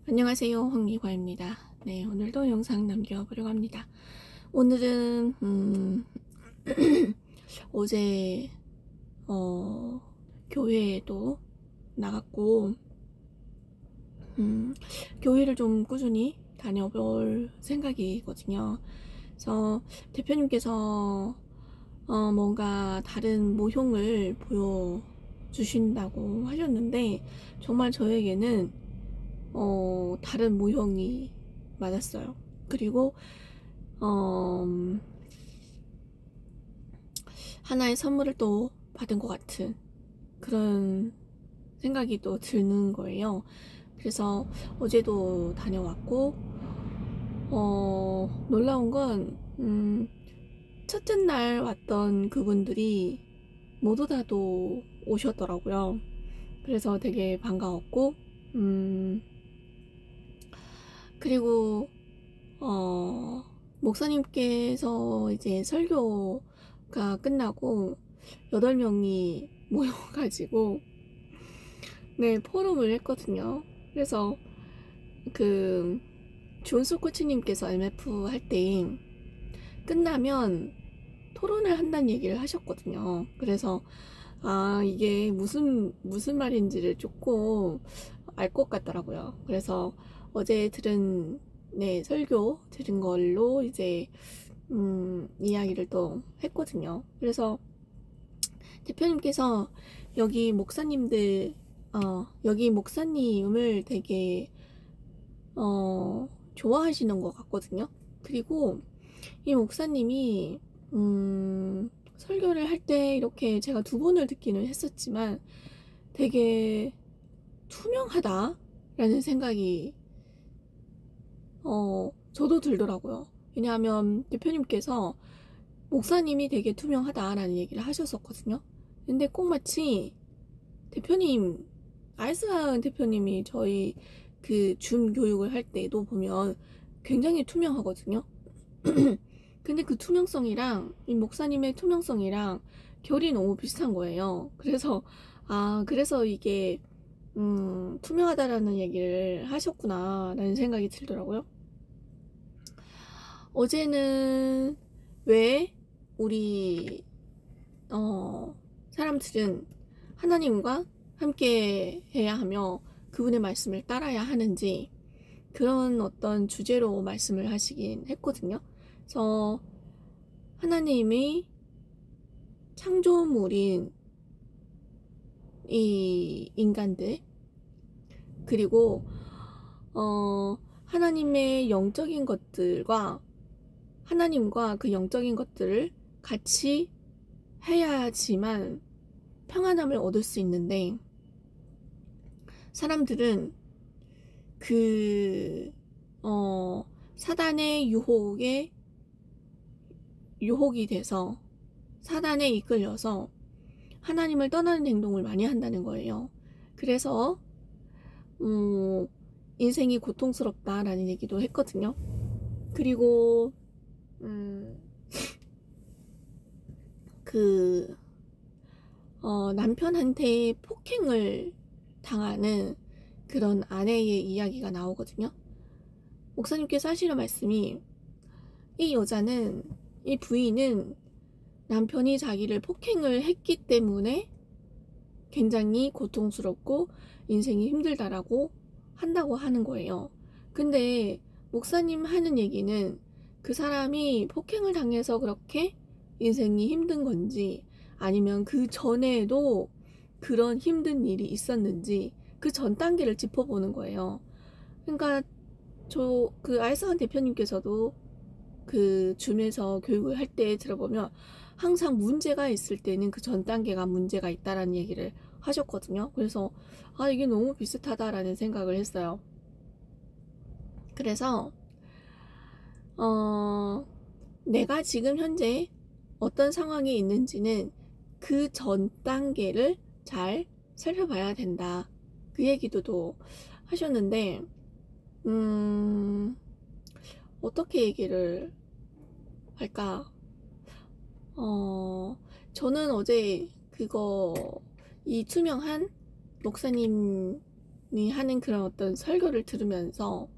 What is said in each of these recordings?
안녕하세요, 황미화입니다. 네, 오늘도 영상 남겨보려고 합니다. 오늘은 어제 교회에도 나갔고 교회를 좀 꾸준히 다녀볼 생각이거든요. 그래서 대표님께서 뭔가 다른 모형을 보여주신다고 하셨는데 정말 저에게는 다른 모형이 맞았어요. 그리고 어, 하나의 선물을 또 받은 것 같은 그런 생각이 또 드는 거예요. 그래서 어제도 다녀왔고 놀라운 건 첫째 날 왔던 그분들이 모두 다 또 오셨더라고요. 그래서 되게 반가웠고 그리고 목사님께서 이제 설교가 끝나고 8명이 모여가지고 네, 포럼을 했거든요. 그래서 그 존스 코치님께서 MF 할 때 끝나면 토론을 한다는 얘기를 하셨거든요. 그래서 이게 무슨 말인지를 조금 알 것 같더라고요. 그래서 어제 들은 네, 설교 들은 걸로 이제 이야기를 또 했거든요. 그래서 대표님께서 여기 목사님들 여기 목사님을 되게 좋아하시는 것 같거든요. 그리고 이 목사님이 설교를 할 때 이렇게 제가 2번을 듣기는 했었지만 되게 투명하다라는 생각이 저도 들더라고요. 왜냐하면 대표님께서 목사님이 되게 투명하다라는 얘기를 하셨었거든요. 근데 꼭 마치 대표님, 알스하은 대표님이 저희 그 줌 교육을 할 때도 보면 굉장히 투명하거든요. 근데 그 투명성이랑 이 목사님의 투명성이랑 결이 너무 비슷한 거예요. 그래서 이게 투명하다라는 얘기를 하셨구나 라는 생각이 들더라고요. 어제는 왜 우리 사람들은 하나님과 함께 해야 하며 그분의 말씀을 따라야 하는지 그런 어떤 주제로 말씀을 하시긴 했거든요. 그래서 하나님이 창조물인 이 인간들 그리고 하나님의 영적인 것들과 하나님과 그 영적인 것들을 같이 해야지만 평안함을 얻을 수 있는데 사람들은 그 사단의 유혹이 돼서 사단에 이끌려서 하나님을 떠나는 행동을 많이 한다는 거예요. 그래서 인생이 고통스럽다라는 얘기도 했거든요. 그리고 남편한테 폭행을 당하는 그런 아내의 이야기가 나오거든요. 목사님께서 하시는 말씀이 이 부인은 남편이 자기를 폭행을 했기 때문에 굉장히 고통스럽고 인생이 힘들다라고 한다고 하는 거예요. 근데 목사님 하는 얘기는 그 사람이 폭행을 당해서 그렇게 인생이 힘든 건지 아니면 그 전에도 그런 힘든 일이 있었는지 그 전 단계를 짚어보는 거예요. 그러니까 그 알사한 대표님께서도 그 줌에서 교육을 할 때 들어보면 항상 문제가 있을 때는 그 전 단계가 문제가 있다라는 얘기를 하셨거든요. 그래서 이게 너무 비슷하다라는 생각을 했어요. 그래서 내가 지금 현재 어떤 상황에 있는지는 그 전 단계를 잘 살펴봐야 된다. 그 얘기도 또 하셨는데 어떻게 얘기를 할까? 저는 어제 이 투명한 목사님 하는 그런 어떤 설교를 들으면서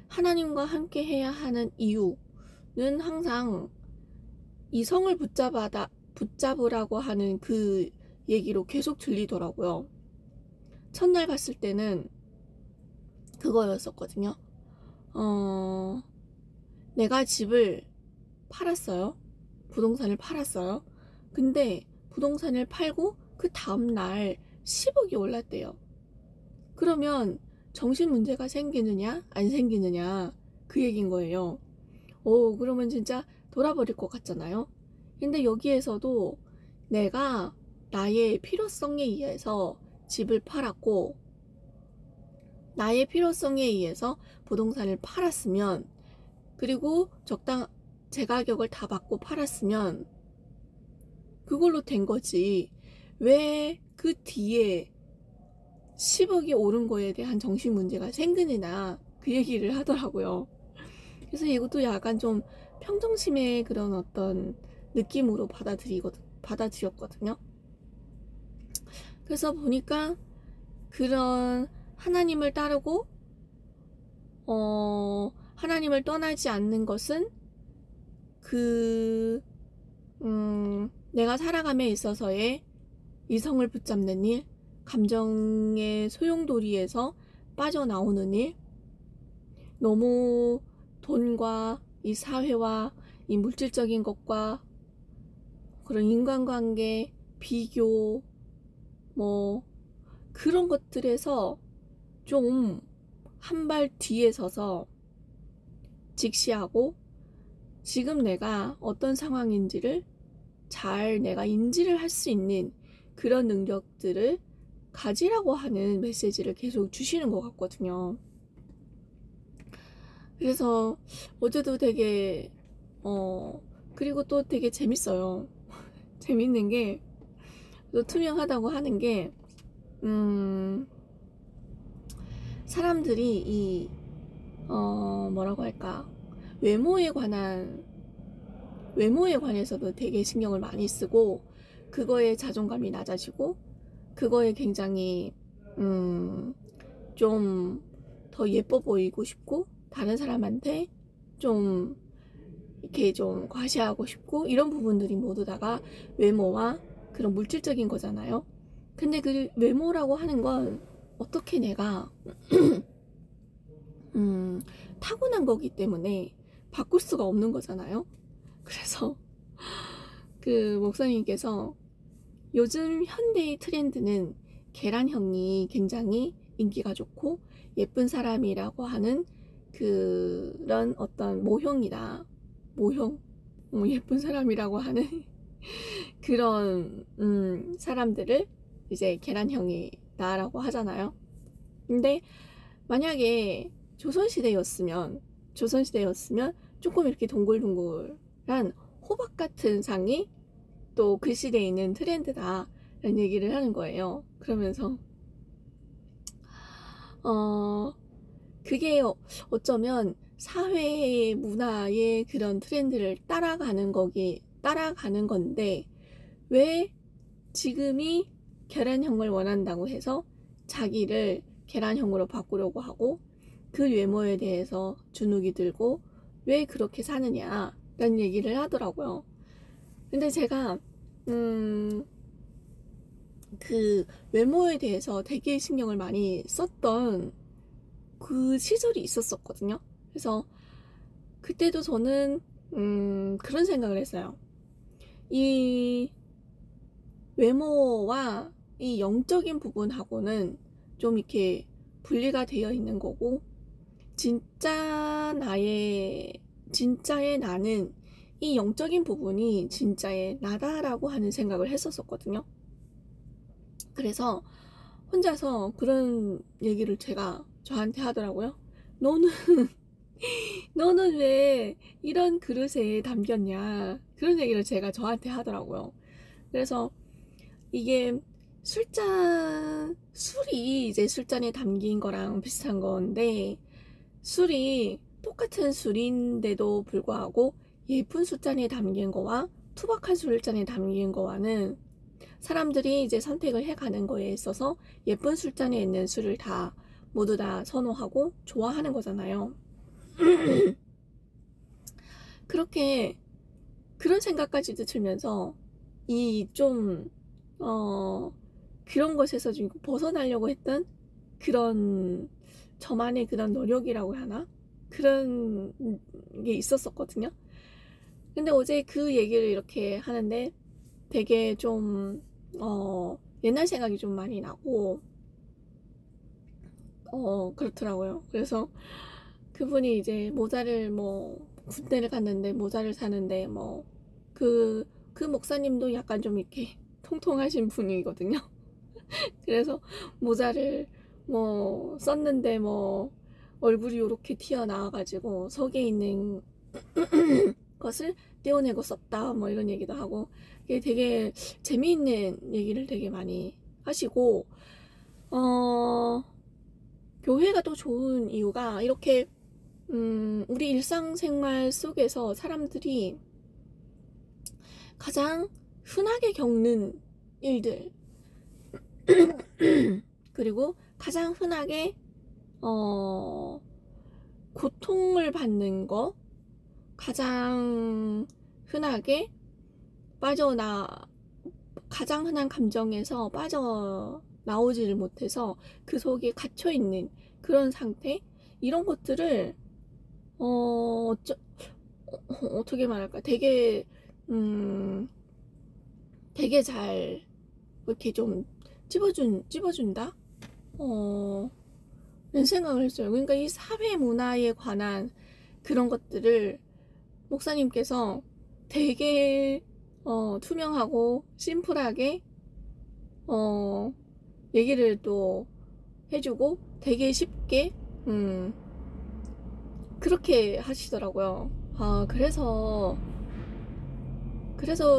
하나님과 함께 해야 하는 이유는 항상 이성을 붙잡으라고 하는 그 얘기로 계속 들리더라고요. 첫날 갔을 때는 그거였었거든요. 내가 집을 팔았어요. 부동산을 팔았어요. 근데 부동산을 팔고 그 다음날 10억이 올랐대요. 그러면 정신 문제가 생기느냐 안 생기느냐 그 얘기인 거예요. 그러면 진짜 돌아버릴 것 같잖아요. 근데 여기에서도 내가 나의 필요성에 의해서 집을 팔았고 나의 필요성에 의해서 부동산을 팔았으면, 그리고 제 가격을 다 받고 팔았으면 그걸로 된 거지. 왜 그 뒤에 10억이 오른 거에 대한 정신 문제가 생기느냐 그 얘기를 하더라고요. 그래서 이것도 약간 좀 평정심의 그런 어떤 느낌으로 받아들였거든요. 그래서 보니까 그런 하나님을 따르고 하나님을 떠나지 않는 것은 내가 살아감에 있어서의 이성을 붙잡는 일, 감정의 소용돌이에서 빠져나오는 일, 너무 돈과 이 사회와 이 물질적인 것과 그런 인간관계, 비교, 그런 것들에서 좀 한 발 뒤에 서서 직시하고 지금 내가 어떤 상황인지를 잘 내가 인지를 할 수 있는 그런 능력들을 가지라고 하는 메시지를 계속 주시는 것 같거든요. 그래서 어제도 되게 그리고 또 되게 재밌어요. 재밌는 게 또 투명하다고 하는 게 사람들이 뭐라고 할까, 외모에 관해서도 되게 신경을 많이 쓰고 그거에 자존감이 낮아지고 그거에 굉장히 좀 더 예뻐 보이고 싶고 다른 사람한테 좀 이렇게 좀 과시하고 싶고 이런 부분들이 모두 다가 외모와 그런 물질적인 거잖아요. 근데 그 외모라고 하는 건 어떻게 내가 타고난 거기 때문에 바꿀 수가 없는 거잖아요. 그래서 그 목사님께서 요즘 현대의 트렌드는 계란형이 굉장히 인기가 좋고 예쁜 사람이라고 하는 그런 어떤 모형이다. 모형? 예쁜 사람이라고 하는 그런 사람들을 이제 계란형이다라고 하잖아요. 근데 만약에 조선시대였으면 조금 이렇게 동글동글한 호박 같은 상이 또 그 시대에 있는 트렌드다 라는 얘기를 하는 거예요. 그러면서 그게 어쩌면 사회의 문화의 그런 트렌드를 따라가는 건데 왜 지금이 계란형을 원한다고 해서 자기를 계란형으로 바꾸려고 하고 그 외모에 대해서 주눅이 들고 왜 그렇게 사느냐 라는 얘기를 하더라고요. 근데 제가 그 외모에 대해서 되게 신경을 많이 썼던 그 시절이 있었거든요. 그래서 그때도 저는 그런 생각을 했어요. 이 외모와 이 영적인 부분하고는 좀 이렇게 분리가 되어 있는 거고 진짜의 나는 이 영적인 부분이 진짜의 나다라고 하는 생각을 했었거든요. 그래서 혼자서 그런 얘기를 제가 저한테 하더라고요. 너는 왜 이런 그릇에 담겼냐, 그런 얘기를 제가 저한테 하더라고요. 그래서 이게 술이 이제 술잔에 담긴 거랑 비슷한 건데, 술이 똑같은 술인데도 불구하고 예쁜 술잔에 담긴 거와 투박한 술잔에 담긴 거와는 사람들이 이제 선택을 해가는 거에 있어서 예쁜 술잔에 있는 술을 다 모두 다 선호하고 좋아하는 거잖아요. 그렇게 그런 생각까지도 들면서 이 좀 그런 것에서 좀 벗어나려고 했던 그런 저만의 그런 노력이라고 하나? 그런 게 있었었거든요. 근데 어제 그 얘기를 이렇게 하는데 되게 좀 옛날 생각이 좀 많이 나고 그렇더라고요. 그래서 그분이 이제 모자를 뭐 군대를 갔는데 모자를 사는데 뭐 그 목사님도 약간 좀 이렇게 통통하신 분이거든요. 그래서 모자를 뭐 썼는데 뭐 얼굴이 이렇게 튀어나와가지고 속에 있는 것을 떼어내고 썼다 뭐 이런 얘기도 하고, 이게 되게 재미있는 얘기를 되게 많이 하시고, 교회가 또 좋은 이유가 이렇게 우리 일상생활 속에서 사람들이 가장 흔하게 겪는 일들 그리고 가장 흔하게 고통을 받는 거, 가장 흔하게 가장 흔한 감정에서 빠져나오지를 못해서 그 속에 갇혀있는 그런 상태, 이런 것들을 어떻게 말할까, 되게 잘 이렇게 좀 찝어준다? 이런 생각을 했어요. 그러니까 이 사회 문화에 관한 그런 것들을 목사님께서 되게 투명하고 심플하게 얘기를 또 해주고 되게 쉽게 그렇게 하시더라고요. 아, 그래서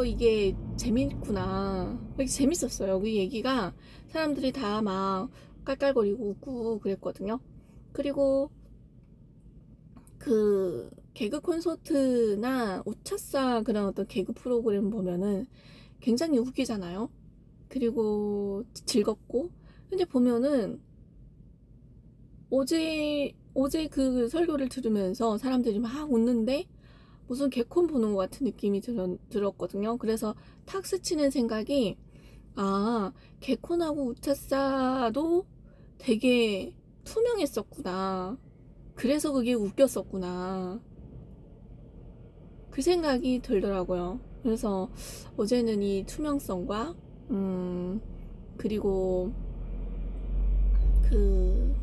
이게 재밌구나. 되게 재밌었어요. 그 얘기가 사람들이 다 막 깔깔거리고 웃고 그랬거든요. 그리고 그 개그 콘서트나 우차싸 그런 어떤 개그 프로그램 보면은 굉장히 웃기잖아요. 그리고 즐겁고. 근데 보면은 어제 그 설교를 들으면서 사람들이 막 웃는데 무슨 개콘 보는 것 같은 느낌이 들었거든요. 그래서 탁 스치는 생각이, 아, 개콘하고 우차싸도 되게 투명했었구나. 그래서 그게 웃겼었구나. 그 생각이 들더라고요. 그래서 어제는 이 투명성과 그리고 그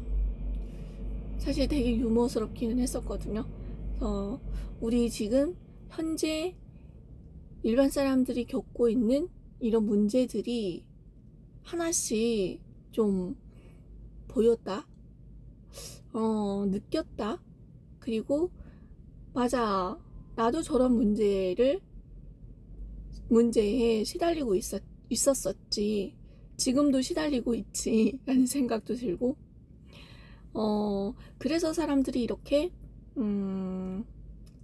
사실 되게 유머스럽기는 했었거든요. 그래서 우리 지금 현재 일반 사람들이 겪고 있는 이런 문제들이 하나씩 좀 보였다, 느꼈다. 그리고 맞아, 나도 저런 문제에 시달리고 있었었지. 지금도 시달리고 있지. 라는 생각도 들고, 그래서 사람들이 이렇게,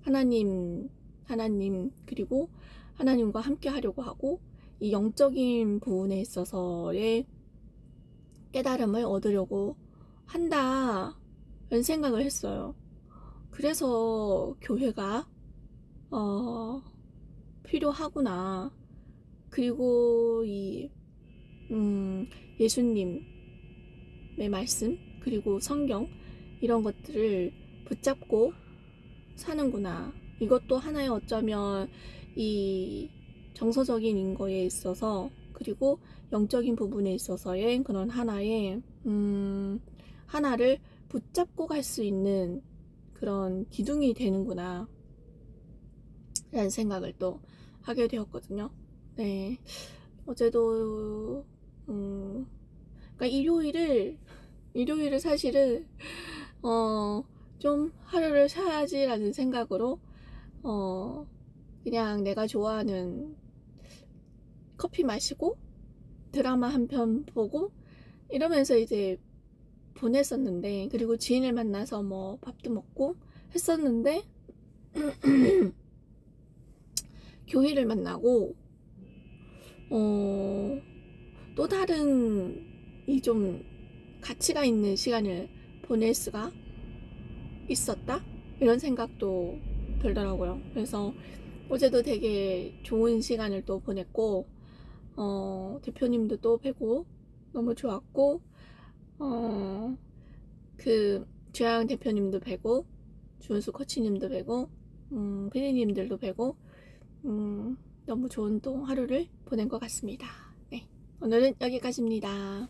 하나님, 그리고 하나님과 함께 하려고 하고, 이 영적인 부분에 있어서의 깨달음을 얻으려고 한다. 라는 생각을 했어요. 그래서 교회가, 필요하구나. 그리고 이, 예수님의 말씀, 그리고 성경, 이런 것들을 붙잡고 사는구나. 이것도 하나의 어쩌면 이 정서적인 거에 있어서, 그리고 영적인 부분에 있어서의 그런 하나를 붙잡고 갈 수 있는 그런 기둥이 되는구나 라는 생각을 또 하게 되었거든요. 네, 어제도 그러니까 일요일을 사실은 좀 하루를 쉬어야지 라는 생각으로 그냥 내가 좋아하는 커피 마시고 드라마 한 편 보고 이러면서 이제 보냈었는데, 그리고 지인을 만나서 뭐 밥도 먹고 했었는데 교회를 만나고 또 다른 이 좀 가치가 있는 시간을 보낼 수가 있었다? 이런 생각도 들더라고요. 그래서 어제도 되게 좋은 시간을 또 보냈고, 대표님도 또 뵈고 너무 좋았고, 주양 대표님도 뵈고, 주은수 코치님도 뵈고, 피디님들도 뵈고, 너무 좋은 또 하루를 보낸 것 같습니다. 네, 오늘은 여기까지입니다.